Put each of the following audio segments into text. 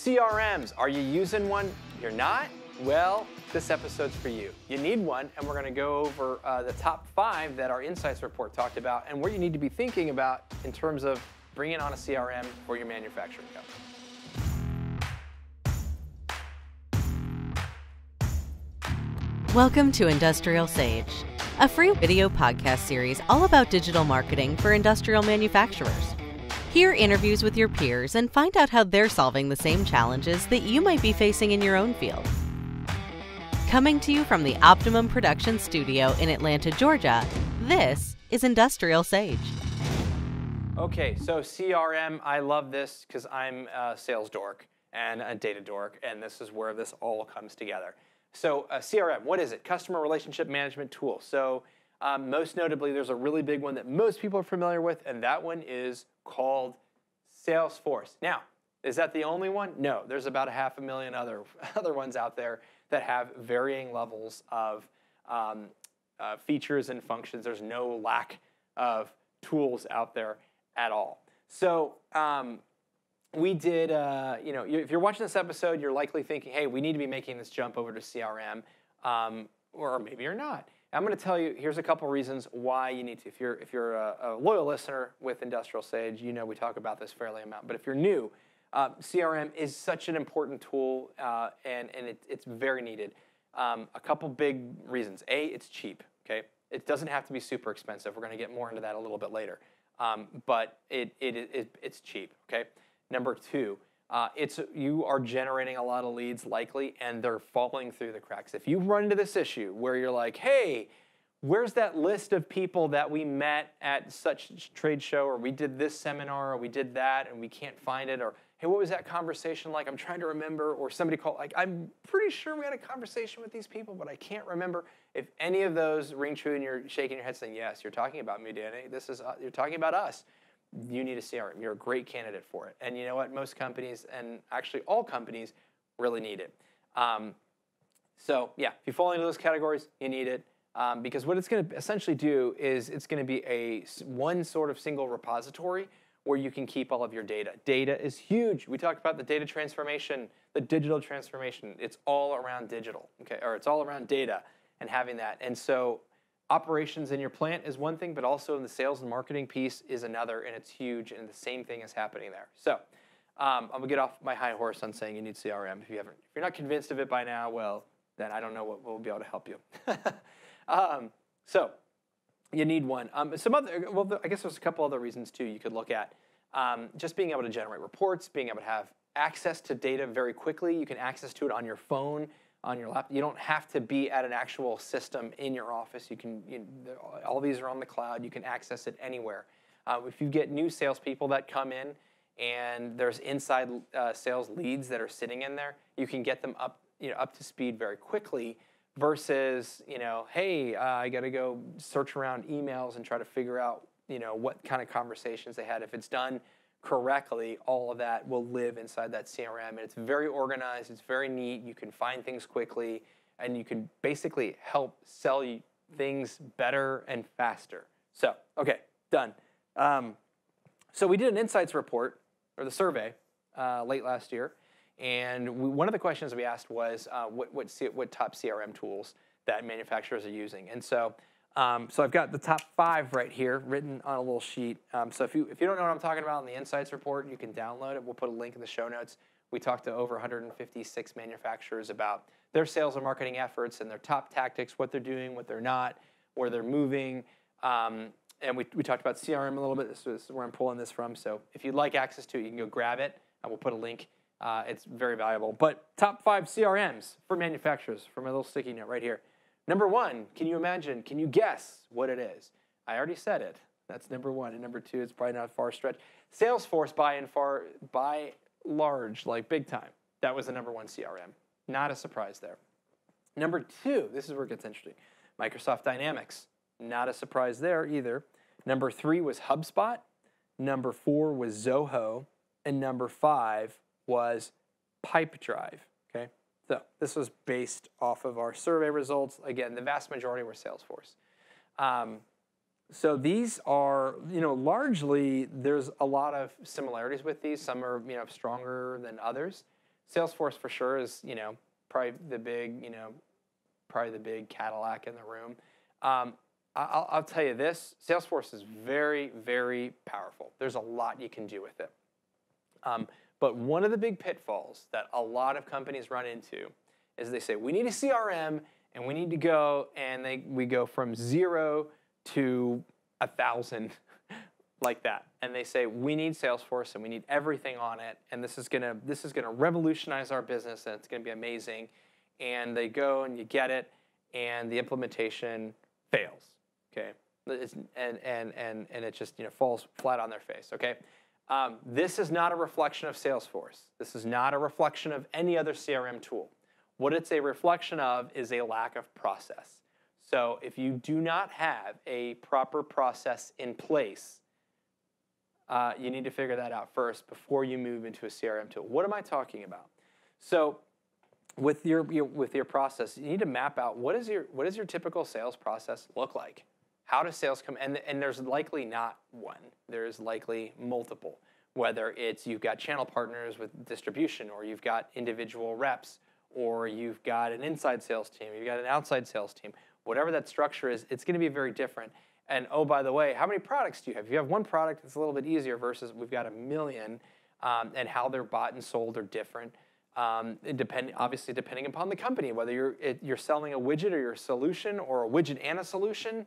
CRMs, are you using one? You're not? Well, this episode's for you. You need one, and we're going to go over the top 5 that our Insights report talked about and what you need to be thinking about in terms of bringing on a CRM for your manufacturing company. Welcome to IndustrialSage, a free video podcast series all about digital marketing for industrial manufacturers. Hear interviews with your peers and find out how they're solving the same challenges that you might be facing in your own field. Coming to you from the Optimum Production Studio in Atlanta, Georgia, this is IndustrialSage. Okay, so CRM, I love this because I'm a sales dork and a data dork, and this is where this all comes together. So CRM, what is it? Customer Relationship Management Tool. So most notably, there's a really big one that most people are familiar with, and that one is called Salesforce. Now, is that the only one? No, there's about 500,000 other ones out there that have varying levels of features and functions. There's no lack of tools out there at all. So we did, if you're watching this episode, you're likely thinking, hey, we need to be making this jump over to CRM, or maybe you're not. I'm going to tell you, here's a couple reasons why you need to. If you're a loyal listener with IndustrialSage, you know we talk about this fairly amount. But if you're new, CRM is such an important tool, and it's very needed. A couple big reasons. A, it's cheap. Okay, it doesn't have to be super expensive. We're going to get more into that a little bit later. But it's cheap. Okay. Number 2. You are generating a lot of leads likely, and they're falling through the cracks. If you run into this issue where you're like, hey, where's that list of people that we met at such trade show, or we did this seminar, or we did that, and we can't find it, or hey, what was that conversation like? I'm trying to remember, or somebody called, like, I'm pretty sure we had a conversation with these people, but I can't remember. If any of those ring true and you're shaking your head saying, yes, you're talking about me, Danny, you're talking about us. You need a CRM. You're a great candidate for it. And you know what? Most companies, and actually all companies, really need it. So yeah, if you fall into those categories, you need it. Because what it's going to essentially do is it's going to be one sort of single repository where you can keep all of your data. Data is huge. We talked about the data transformation, the digital transformation. It's all around digital, okay? Or it's all around data and having that. And so operations in your plant is one thing, but also in the sales and marketing piece is another, and it's huge, and the same thing is happening there. So I'm gonna get off my high horse on saying you need CRM. If you're not convinced of it by now, well, then I don't know what will be able to help you. So you need one. I guess there's a couple other reasons too you could look at. Just being able to generate reports, being able to have access to data very quickly. You can access to it on your phone, on your laptop. You don't have to be at an actual system in your office. All these are on the cloud. You can access it anywhere. If you get new salespeople that come in and there's inside sales leads that are sitting in there, you can get them up to speed very quickly versus, hey, I got to go search around emails and try to figure out, what kind of conversations they had. If it's done correctly, all of that will live inside that CRM, and it's very organized, it's very neat, you can find things quickly, and you can basically help sell you things better and faster. So, okay, done. So we did an Insights report, or the survey, late last year, and one of the questions we asked was what top CRM tools that manufacturers are using. And so I've got the top 5 right here written on a little sheet. So if you don't know what I'm talking about in the Insights report, you can download it. We'll put a link in the show notes. We talked to over 156 manufacturers about their sales and marketing efforts and their top tactics, what they're doing, what they're not, where they're moving. And we talked about CRM a little bit. This is where I'm pulling this from. So if you'd like access to it, you can go grab it. I will put a link. It's very valuable. But top 5 CRMs for manufacturers from a little sticky note right here. Number 1, can you guess what it is? I already said it. That's number 1. And number 2, it's probably not a far stretch. Salesforce by large, like big time. That was the number 1 CRM. Not a surprise there. Number 2, this is where it gets interesting. Microsoft Dynamics. Not a surprise there either. Number 3 was HubSpot. Number 4 was Zoho. And number 5 was Pipedrive. Okay. So this was based off of our survey results. Again, the vast majority were Salesforce. So these are, largely there's a lot of similarities with these. Some are, stronger than others. Salesforce for sure is, probably the big, probably the big Cadillac in the room. I'll tell you this, Salesforce is very, very powerful. There's a lot you can do with it. But one of the big pitfalls that a lot of companies run into is they say, we need a CRM, and we need to go, and we go from 0 to 1,000 like that. And they say, we need Salesforce, and we need everything on it, and this is gonna revolutionize our business, and it's gonna be amazing. And they go, and you get it, and the implementation fails. Okay, and it just falls flat on their face. Okay, this is not a reflection of Salesforce. This is not a reflection of any other CRM tool. What it's a reflection of is a lack of process. So if you do not have a proper process in place, you need to figure that out first before you move into a CRM tool. What am I talking about? So with your process, you need to map out what does your typical sales process look like? How does sales come? And there's likely not one. There's likely multiple. Whether it's you've got channel partners with distribution, or you've got individual reps, or you've got an inside sales team, you've got an outside sales team. Whatever that structure is, it's going to be very different. And oh, by the way, how many products do you have? If you have one product, it's a little bit easier versus we've got 1 million, and how they're bought and sold are different. Obviously, depending upon the company, whether you're selling a widget or your solution, or a widget and a solution,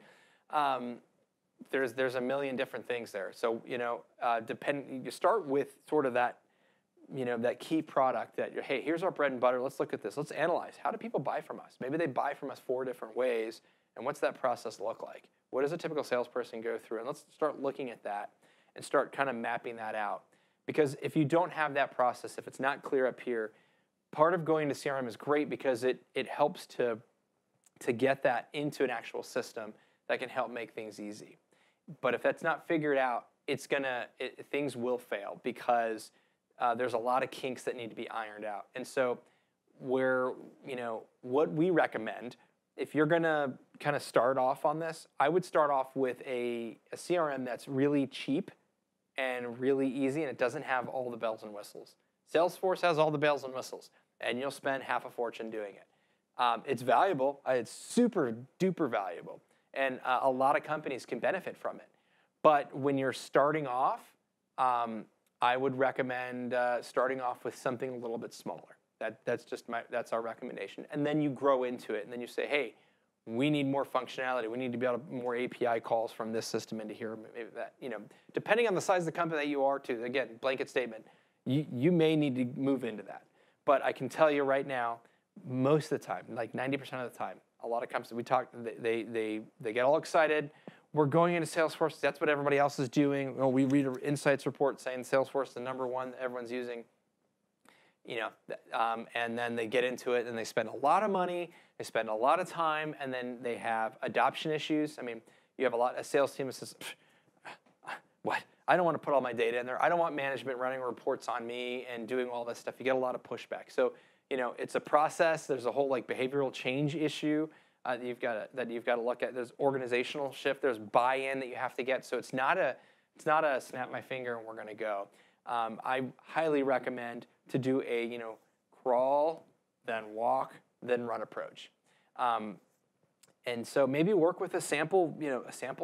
there's 1 million different things there. So you start with sort of that, that key product that hey, here's our bread and butter. Let's look at this. Let's analyze. How do people buy from us? Maybe they buy from us 4 different ways, and what's that process look like? What does a typical salesperson go through? And let's start looking at that and start kind of mapping that out. Because if you don't have that process, if it's not clear up here, part of going to CRM is great because it helps to get that into an actual system that can help make things easy. But if that's not figured out, things will fail because there's a lot of kinks that need to be ironed out. And so what we recommend, if you're gonna kind of start off on this, I would start off with a CRM that's really cheap and really easy, and it doesn't have all the bells and whistles. Salesforce has all the bells and whistles, and you'll spend half a fortune doing it. It's valuable. It's super duper valuable, and a lot of companies can benefit from it. But when you're starting off, I would recommend starting off with something a little bit smaller. That's our recommendation. And then you grow into it, and then you say, hey, we need more functionality. We need to be able to more API calls from this system into here. Maybe that, depending on the size of the company that you are, too. Again, blanket statement. You may need to move into that. But I can tell you right now, most of the time, like 90% of the time, a lot of companies they get all excited. We're going into Salesforce. That's what everybody else is doing. We read an insights report saying Salesforce is the #1 that everyone's using. And then they get into it, and they spend a lot of money, they spend a lot of time, and then they have adoption issues. I mean, you have a sales team that says, what? I don't want to put all my data in there. I don't want management running reports on me and doing all this stuff. You get a lot of pushback. So, it's a process. There's a whole behavioral change issue that you've got to look at. There's organizational shift. There's buy-in that you have to get. So it's not a snap my finger and we're going to go. I highly recommend to do a crawl, then walk, then run approach. And so maybe work with a sample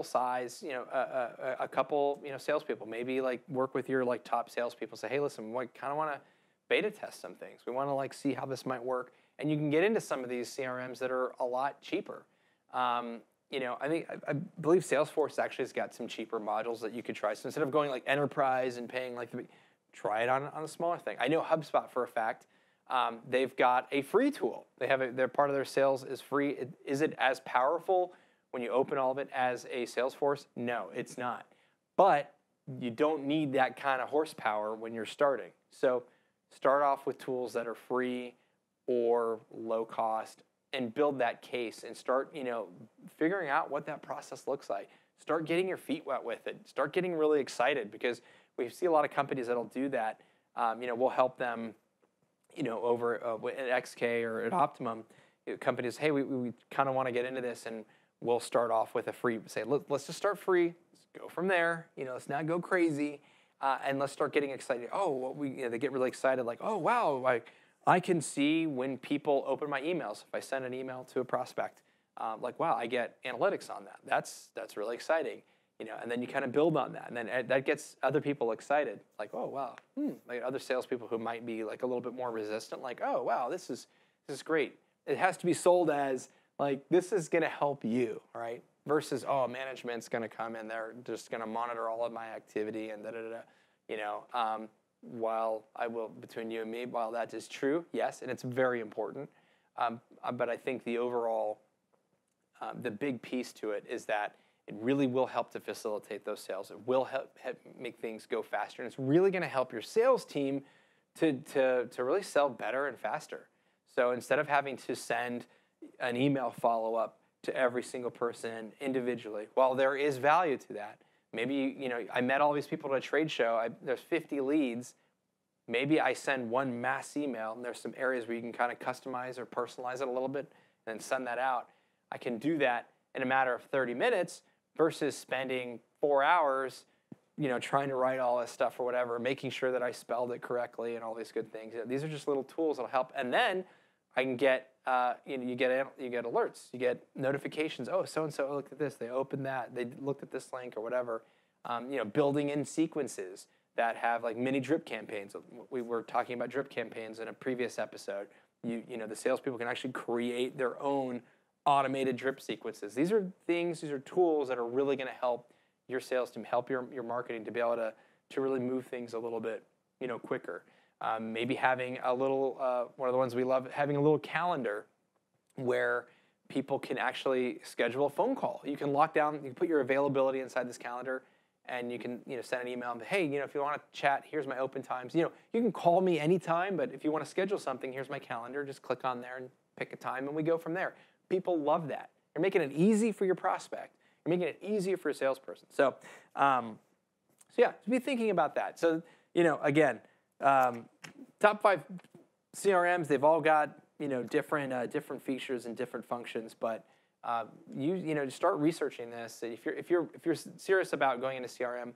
size, a couple, salespeople. Maybe work with your top salespeople. Say, hey, listen, we kind of want to beta test some things. We want to see how this might work. And you can get into some of these CRMs that are a lot cheaper. I believe Salesforce actually has got some cheaper modules that you could try. So instead of going enterprise and paying try it on a smaller thing. I know HubSpot for a fact. They've got a free tool. Their part of their sales is free. Is it as powerful when you open all of it as a Salesforce? No, it's not. But you don't need that kind of horsepower when you're starting. So start off with tools that are free or low cost and build that case and start, figuring out what that process looks like. Start getting your feet wet with it. Start getting really excited because we see a lot of companies that'll do that. We'll help them, over at XK or at Optimum. Companies, hey, we kind of want to get into this, and we'll start off with a free. Say, let's just start free. Let's go from there. Let's not go crazy, and let's start getting excited. Oh, they get really excited. Oh wow, I can see when people open my emails. If I send an email to a prospect, like, wow, I get analytics on that. That's really exciting. And then you kind of build on that, and then that gets other people excited. Like, oh wow, like other salespeople who might be like a little bit more resistant. Like, oh wow, this is great. It has to be sold as like this is going to help you, right? Versus, oh, management's going to come in, they're just going to monitor all of my activity and da da da. While I will, between you and me, while that is true, yes, and it's very important. But I think the overall, the big piece to it is that it really will help to facilitate those sales. It will help make things go faster, and it's really going to help your sales team to really sell better and faster. So instead of having to send an email follow-up to every single person individually, while there is value to that, maybe I met all these people at a trade show. There's 50 leads. Maybe I send one mass email, and there's some areas where you can kind of customize or personalize it a little bit and send that out. I can do that in a matter of 30 minutes versus spending 4 hours, trying to write all this stuff or whatever, making sure that I spelled it correctly and all these good things. These are just little tools that'll help. And then I can get, you get alerts, you get notifications. Oh, so-and-so looked at this, they opened that, they looked at this link or whatever. Building in sequences that have like mini drip campaigns. We were talking about drip campaigns in a previous episode. The salespeople can actually create their own automated drip sequences. These are tools that are really going to help your sales team, help your marketing to be able to really move things a little bit, quicker. Maybe having a little, one of the ones we love, having a little calendar where people can actually schedule a phone call. You can lock down, you can put your availability inside this calendar, and you can send an email and, hey, if you want to chat, here's my open times. You can call me anytime, but if you want to schedule something, here's my calendar. Just click on there and pick a time, and we go from there. People love that. You're making it easy for your prospect. You're making it easier for a salesperson. So yeah, be thinking about that. So, again, top 5 CRMs, they've all got, different features and different functions, but you start researching this. If you're serious about going into CRM,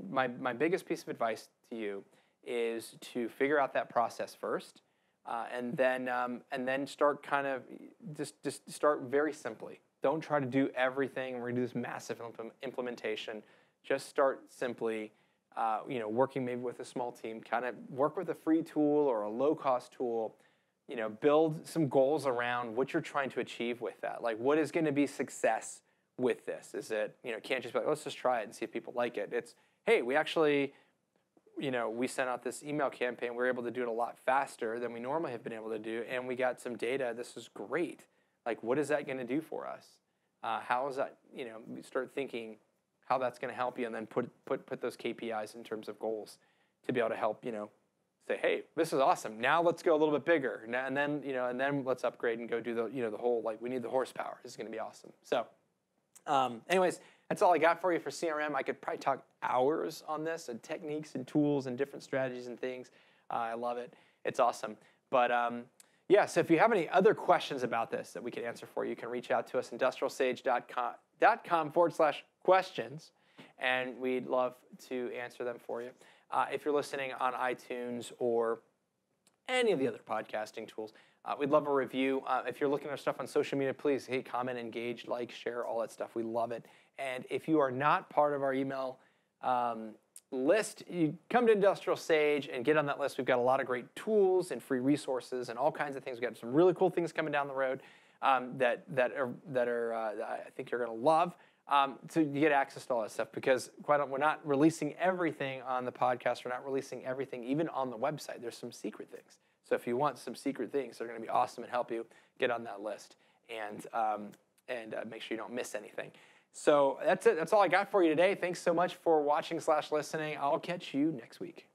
my biggest piece of advice to you is to figure out that process first. And then start kind of just start very simply. Don't try to do everything. We're gonna do this massive implementation. Just start simply, working maybe with a small team. Kind of work with a free tool or a low-cost tool. Build some goals around what you're trying to achieve with that. Like, what is going to be success with this? Is it can't just be like, let's just try it and see if people like it. It's, hey, we actually. We sent out this email campaign. We were able to do it a lot faster than we normally have been able to do, and we got some data. This is great. Like, what is that going to do for us? How is that? We start thinking how that's going to help you, and then put those KPIs in terms of goals to be able to help. Say, hey, this is awesome. Now let's go a little bit bigger, and then let's upgrade and go do the whole, like, we need the horsepower. This is going to be awesome. So, anyways. That's all I got for you for CRM. I could probably talk hours on this and techniques and tools and different strategies and things. I love it. It's awesome. But so if you have any other questions about this that we can answer for you, you can reach out to us, IndustrialSage.com/questions, and we'd love to answer them for you. If you're listening on iTunes or any of the other podcasting tools, we'd love a review. If you're looking at our stuff on social media, please comment, engage, like, share, all that stuff. We love it. And if you are not part of our email list, you come to IndustrialSage and get on that list. We've got a lot of great tools and free resources and all kinds of things. We've got some really cool things coming down the road that I think you're going to love. So you get access to all that stuff, because we're not releasing everything on the podcast. We're not releasing everything even on the website. There's some secret things. So if you want some secret things, they're going to be awesome and help you get on that list, and make sure you don't miss anything. So that's it. That's all I got for you today. Thanks so much for watching/listening. I'll catch you next week.